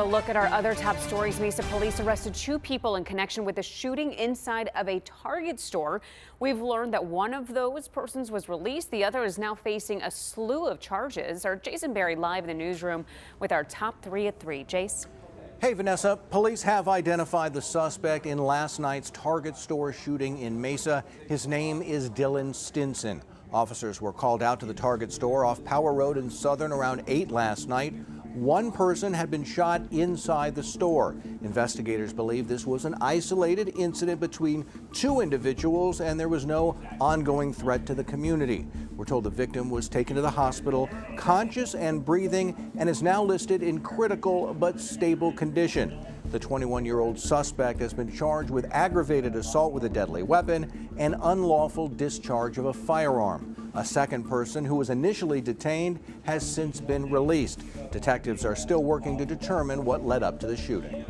a look at our other top stories. Mesa police arrested 2 people in connection with the shooting inside of a Target store. We've learned that one of those persons was released. The other is now facing a slew of charges. Our Jason Berry live in the newsroom with our top 3 at 3. Jace. Hey, Vanessa. Police have identified the suspect in last night's Target store shooting in Mesa. His name is Dylan Stinson. Officers were called out to the Target store off Power Road in Southern around 8 last night. One person had been shot inside the store. Investigators believe this was an isolated incident between 2 individuals and there was no ongoing threat to the community. We're told the victim was taken to the hospital, conscious and breathing, and is now listed in critical but stable condition. The 21-year-old suspect has been charged with aggravated assault with a deadly weapon and unlawful discharge of a firearm. A second person who was initially detained has since been released. Detectives are still working to determine what led up to the shooting.